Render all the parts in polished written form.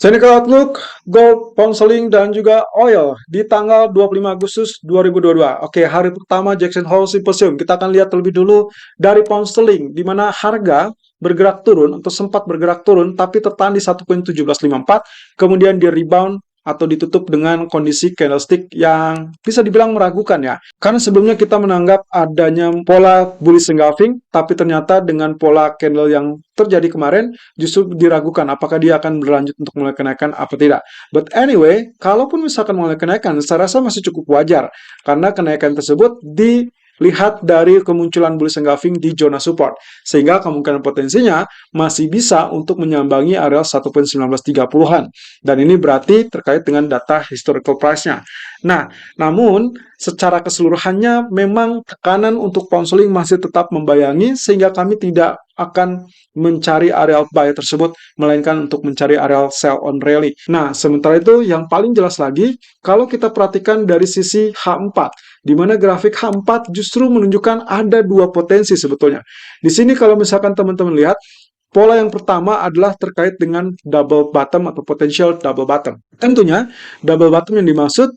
Technical Outlook, Gold, Pound Sterling, dan juga Oil di tanggal 25 Agustus 2022. Oke, hari pertama Jackson Hole Symposium. Kita akan lihat terlebih dulu dari Pound Sterling, di mana harga bergerak turun atau sempat bergerak turun, tapi tertahan di 1.1754, kemudian dia rebound atau ditutup dengan kondisi candlestick yang bisa dibilang meragukan ya. Karena sebelumnya kita menganggap adanya pola bullish engulfing, tapi ternyata dengan pola candle yang terjadi kemarin justru diragukan apakah dia akan berlanjut untuk mulai kenaikan apa tidak. But anyway, kalaupun misalkan mulai kenaikan, saya rasa masih cukup wajar karena kenaikan tersebut dilihat dari kemunculan bullish engulfing di zona support, sehingga kemungkinan potensinya masih bisa untuk menyambangi area 1.1930-an. Dan ini berarti terkait dengan data historical price-nya. Nah, namun secara keseluruhannya memang tekanan untuk pound sterling masih tetap membayangi, sehingga kami tidak akan mencari areal buy tersebut, melainkan untuk mencari areal sell on rally. Nah, sementara itu yang paling jelas lagi, kalau kita perhatikan dari sisi H4, di mana grafik H4 justru menunjukkan ada dua potensi sebetulnya. Di sini kalau misalkan teman-teman lihat, pola yang pertama adalah terkait dengan double bottom atau potential double bottom. Tentunya, double bottom yang dimaksud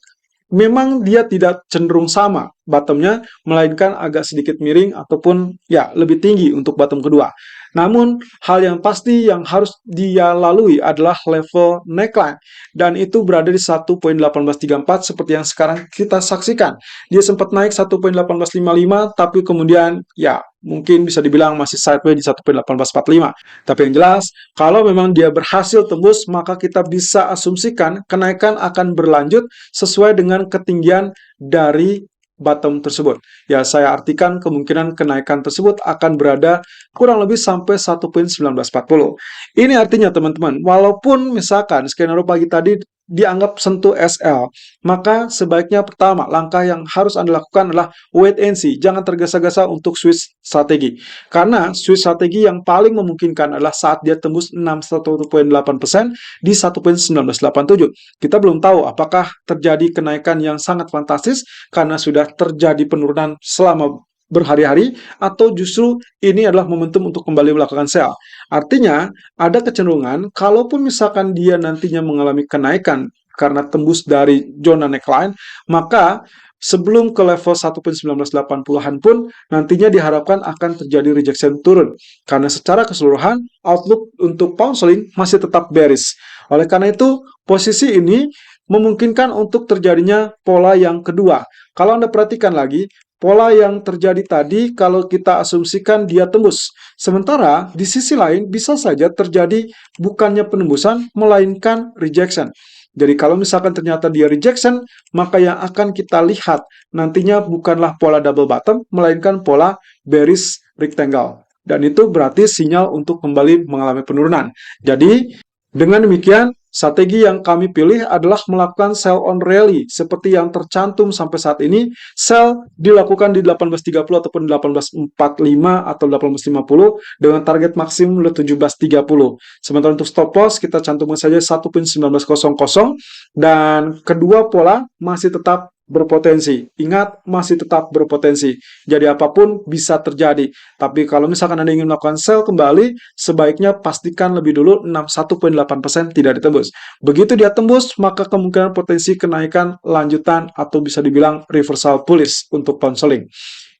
memang dia tidak cenderung sama bottomnya, melainkan agak sedikit miring ataupun ya lebih tinggi untuk bottom kedua. Namun, hal yang pasti yang harus dia lalui adalah level neckline, dan itu berada di 1.1834 seperti yang sekarang kita saksikan. Dia sempat naik 1.1855, tapi kemudian ya mungkin bisa dibilang masih sideways di 1.1845. Tapi yang jelas, kalau memang dia berhasil tembus, maka kita bisa asumsikan kenaikan akan berlanjut sesuai dengan ketinggian dari bottom tersebut. Ya, saya artikan kemungkinan kenaikan tersebut akan berada kurang lebih sampai 1.1940. Ini artinya teman-teman, walaupun misalkan skenario pagi tadi dianggap sentuh SL, maka sebaiknya pertama, langkah yang harus Anda lakukan adalah wait and see. Jangan tergesa-gesa untuk switch strategi. Karena switch strategi yang paling memungkinkan adalah saat dia tembus 61.8% di 1.1987. Kita belum tahu apakah terjadi kenaikan yang sangat fantastis karena sudah terjadi penurunan selama berhari-hari, atau justru ini adalah momentum untuk kembali melakukan sell. Artinya, ada kecenderungan, kalaupun misalkan dia nantinya mengalami kenaikan karena tembus dari zona neckline, maka sebelum ke level 1.1980-an pun nantinya diharapkan akan terjadi rejection turun. Karena secara keseluruhan, outlook untuk pound sterling masih tetap bearish. Oleh karena itu, posisi ini memungkinkan untuk terjadinya pola yang kedua. Kalau Anda perhatikan lagi, pola yang terjadi tadi kalau kita asumsikan dia tembus. Sementara di sisi lain bisa saja terjadi bukannya penembusan, melainkan rejection. Jadi kalau misalkan ternyata dia rejection, maka yang akan kita lihat nantinya bukanlah pola double bottom, melainkan pola bearish rectangle. Dan itu berarti sinyal untuk kembali mengalami penurunan. Jadi dengan demikian, strategi yang kami pilih adalah melakukan sell on rally seperti yang tercantum sampai saat ini. Sell dilakukan di 18.30 ataupun 18.45 atau 18.50 dengan target maksimum 17.30. Sementara untuk stop loss kita cantumkan saja 1.1900 dan kedua pola masih tetap berpotensi. Ingat, masih tetap berpotensi. Jadi apapun bisa terjadi. Tapi kalau misalkan Anda ingin melakukan sell kembali, sebaiknya pastikan lebih dulu 61.8% tidak ditembus. Begitu dia tembus, maka kemungkinan potensi kenaikan lanjutan atau bisa dibilang reversal bullish untuk pound sterling.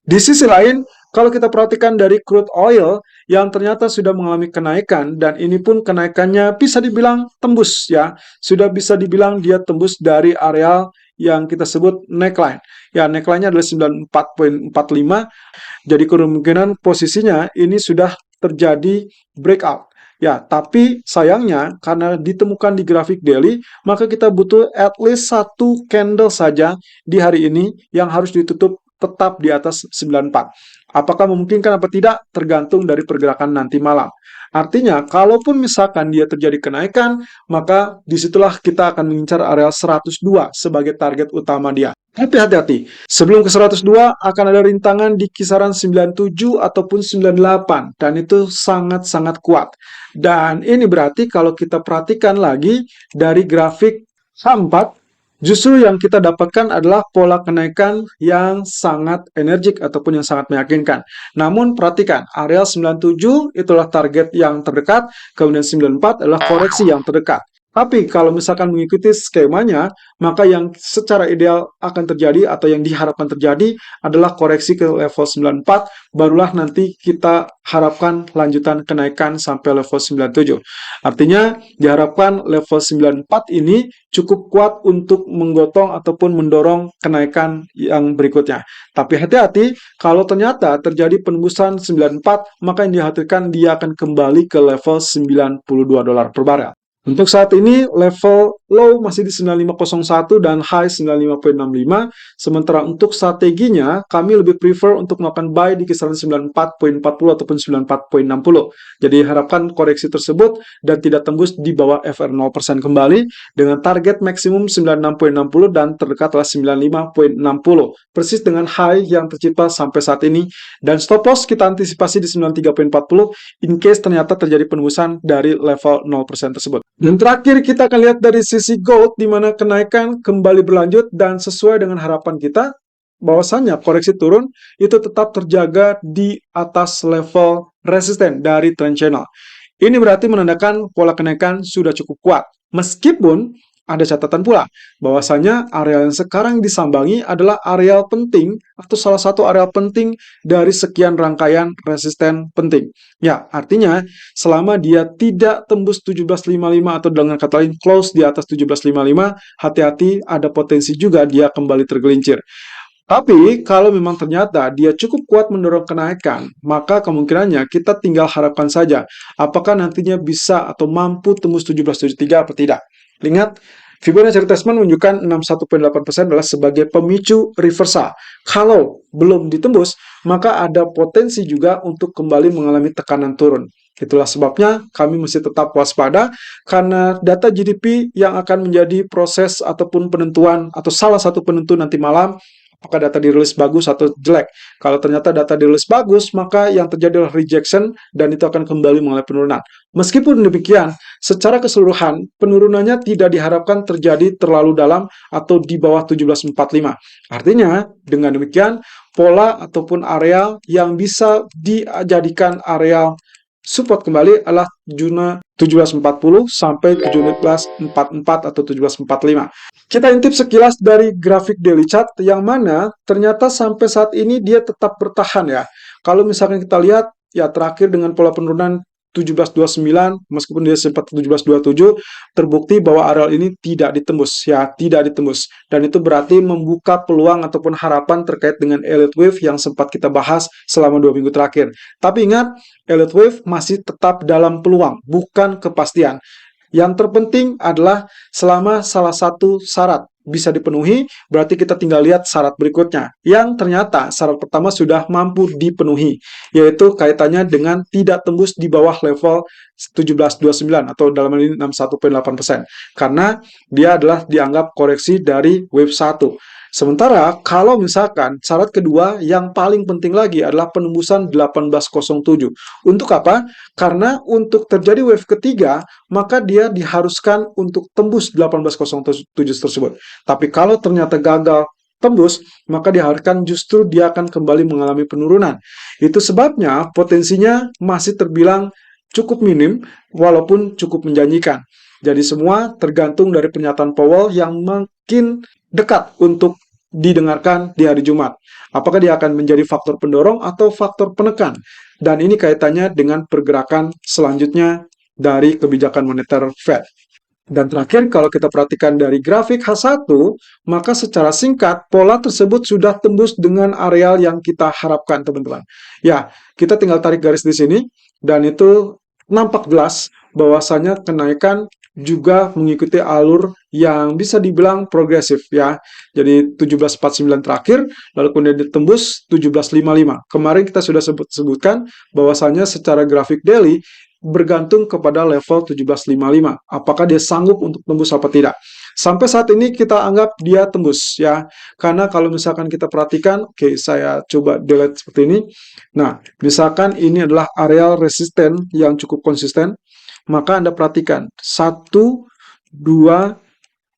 Di sisi lain, kalau kita perhatikan dari crude oil yang ternyata sudah mengalami kenaikan, dan ini pun kenaikannya bisa dibilang tembus ya, sudah bisa dibilang dia tembus dari areal yang kita sebut neckline. Ya, neckline-nya adalah 94.45, jadi kemungkinan posisinya ini sudah terjadi breakout. Ya, tapi sayangnya karena ditemukan di grafik daily, maka kita butuh at least satu candle saja di hari ini yang harus ditutup tetap di atas 94. Apakah memungkinkan apa tidak? Tergantung dari pergerakan nanti malam. Artinya, kalaupun misalkan dia terjadi kenaikan, maka disitulah kita akan mengincar area 102 sebagai target utama dia. Tapi hati-hati, sebelum ke 102 akan ada rintangan di kisaran 97 ataupun 98, dan itu sangat-sangat kuat. Dan ini berarti kalau kita perhatikan lagi dari grafik H4, justru yang kita dapatkan adalah pola kenaikan yang sangat energik ataupun yang sangat meyakinkan. Namun perhatikan, area 97 itulah target yang terdekat, kemudian 94 adalah koreksi yang terdekat. Tapi kalau misalkan mengikuti skemanya, maka yang secara ideal akan terjadi atau yang diharapkan terjadi adalah koreksi ke level 94, barulah nanti kita harapkan lanjutan kenaikan sampai level 97. Artinya diharapkan level 94 ini cukup kuat untuk menggotong ataupun mendorong kenaikan yang berikutnya. Tapi hati-hati, kalau ternyata terjadi penembusan 94, maka yang dikhawatirkan dia akan kembali ke level $92 per barel. Untuk saat ini, level low masih di 9501 dan high 95.65. Sementara untuk strateginya, kami lebih prefer untuk melakukan buy di kisaran 94.40 ataupun 94.60. Jadi harapkan koreksi tersebut dan tidak tembus di bawah FR 0% kembali dengan target maksimum 96.60 dan terdekat adalah 95.60. Persis dengan high yang tercipta sampai saat ini. Dan stop loss kita antisipasi di 93.40 in case ternyata terjadi penembusan dari level 0% tersebut. Dan terakhir kita akan lihat dari sisi gold di mana kenaikan kembali berlanjut dan sesuai dengan harapan kita bahwasanya koreksi turun itu tetap terjaga di atas level resisten dari trend channel. Ini berarti menandakan pola kenaikan sudah cukup kuat. Meskipun ada catatan pula bahwasanya area yang sekarang disambangi adalah area penting atau salah satu area penting dari sekian rangkaian resisten penting. Ya, artinya selama dia tidak tembus 17.55 atau dengan kata lain close di atas 17.55, hati-hati ada potensi juga dia kembali tergelincir. Tapi kalau memang ternyata dia cukup kuat mendorong kenaikan, maka kemungkinannya kita tinggal harapkan saja apakah nantinya bisa atau mampu tembus 17.73 atau tidak. Ingat, Fibonacci retracement menunjukkan 61.8% adalah sebagai pemicu reversal. Kalau belum ditembus, maka ada potensi juga untuk kembali mengalami tekanan turun. Itulah sebabnya kami mesti tetap waspada karena data GDP yang akan menjadi proses ataupun penentuan atau salah satu penentu nanti malam apakah data dirilis bagus atau jelek. Kalau ternyata data dirilis bagus, maka yang terjadi adalah rejection dan itu akan kembali mengalami penurunan. Meskipun demikian, secara keseluruhan penurunannya tidak diharapkan terjadi terlalu dalam atau di bawah 17.45. Artinya, dengan demikian, pola ataupun area yang bisa dijadikan area support kembali adalah zona 17.40 sampai 17.44 atau 17.45. Kita intip sekilas dari grafik daily chart yang mana ternyata sampai saat ini dia tetap bertahan ya. Kalau misalkan kita lihat ya terakhir dengan pola penurunan 17.29 meskipun dia sempat 17.27 terbukti bahwa areal ini tidak ditembus ya, tidak ditembus. Dan itu berarti membuka peluang ataupun harapan terkait dengan elliott wave yang sempat kita bahas selama 2 minggu terakhir. Tapi ingat, elliott wave masih tetap dalam peluang, bukan kepastian. Yang terpenting adalah selama salah satu syarat bisa dipenuhi, berarti kita tinggal lihat syarat berikutnya. Yang ternyata syarat pertama sudah mampu dipenuhi, yaitu kaitannya dengan tidak tembus di bawah level 17.29 atau dalam hal ini 61.8%. Karena dia adalah dianggap koreksi dari wave 1. Sementara kalau misalkan syarat kedua yang paling penting lagi adalah penembusan 1807. Untuk apa? Karena untuk terjadi wave ketiga, maka dia diharuskan untuk tembus 1807 tersebut. Tapi kalau ternyata gagal tembus, maka diharuskan justru dia akan kembali mengalami penurunan. Itu sebabnya potensinya masih terbilang cukup minim, walaupun cukup menjanjikan. Jadi semua tergantung dari pernyataan Powell yang makin dekat untuk didengarkan di hari Jumat. Apakah dia akan menjadi faktor pendorong atau faktor penekan? Dan ini kaitannya dengan pergerakan selanjutnya dari kebijakan moneter Fed. Dan terakhir, kalau kita perhatikan dari grafik H1, maka secara singkat, pola tersebut sudah tembus dengan areal yang kita harapkan, teman-teman. Ya, kita tinggal tarik garis di sini, dan itu nampak jelas bahwasanya kenaikan juga mengikuti alur yang bisa dibilang progresif ya. Jadi 17.49 terakhir, lalu kemudian ditembus 17.55. Kemarin kita sudah sebutkan bahwasanya secara grafik daily bergantung kepada level 17.55. Apakah dia sanggup untuk tembus apa tidak? Sampai saat ini kita anggap dia tembus ya. Karena kalau misalkan kita perhatikan, oke, saya coba delete seperti ini. Nah, misalkan ini adalah areal resisten yang cukup konsisten, maka Anda perhatikan 1, 2,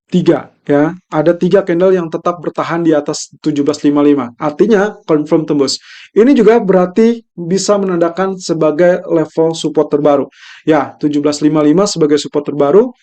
3 ya. Ada 3 candle yang tetap bertahan di atas 17.55. Artinya confirm tembus. Ini juga berarti bisa menandakan sebagai level support terbaru. Ya, 17.55 sebagai support terbaru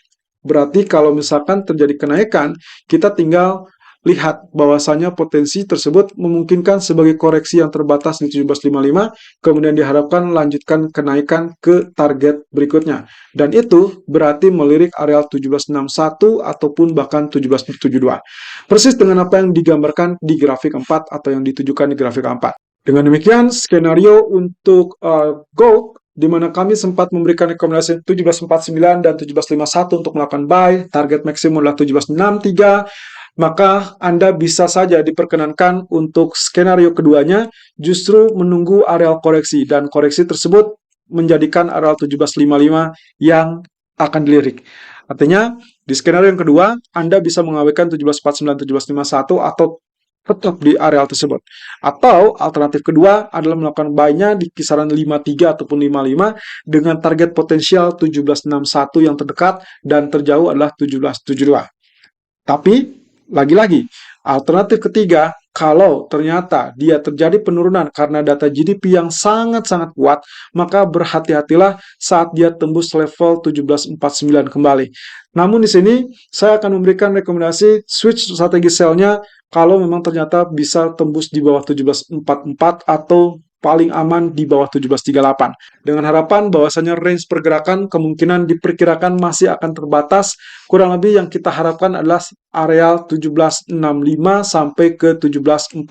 Berarti kalau misalkan terjadi kenaikan, kita tinggal lihat bahwasanya potensi tersebut memungkinkan sebagai koreksi yang terbatas di 1755, kemudian diharapkan lanjutkan kenaikan ke target berikutnya. Dan itu berarti melirik areal 1761 ataupun bahkan 1772. Persis dengan apa yang digambarkan di grafik 4 atau yang ditujukan di grafik 4. Dengan demikian, skenario untuk gold di mana kami sempat memberikan rekomendasi 1749 dan 1751 untuk melakukan buy, target maksimum adalah 1763, maka Anda bisa saja diperkenankan untuk skenario keduanya justru menunggu areal koreksi, dan koreksi tersebut menjadikan areal 1755 yang akan dilirik. Artinya, di skenario yang kedua, Anda bisa mengawetkan 1749, 1751 atau tetap di areal tersebut. Atau alternatif kedua adalah melakukan buy-nya di kisaran 53 ataupun 55 dengan target potensial 1761 yang terdekat dan terjauh adalah 1772. Tapi lagi-lagi alternatif ketiga, kalau ternyata dia terjadi penurunan karena data GDP yang sangat-sangat kuat, maka berhati-hatilah saat dia tembus level 1749 kembali. Namun di sini saya akan memberikan rekomendasi switch strategi sell-nya kalau memang ternyata bisa tembus di bawah 1744 atau paling aman di bawah 1738. Dengan harapan bahwasanya range pergerakan kemungkinan diperkirakan masih akan terbatas. Kurang lebih yang kita harapkan adalah areal 1765 sampai ke 1749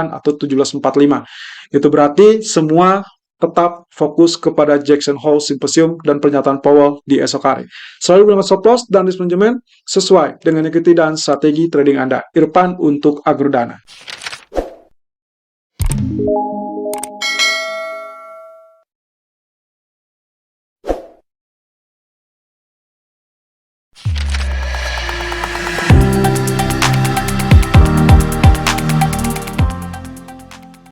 atau 1745. Itu berarti semua tetap fokus kepada Jackson Hole Symposium dan pernyataan Powell di esok hari. Selalu gunakan stop loss dan risk management sesuai dengan equity dan strategi trading Anda. Irfan untuk Agrodana.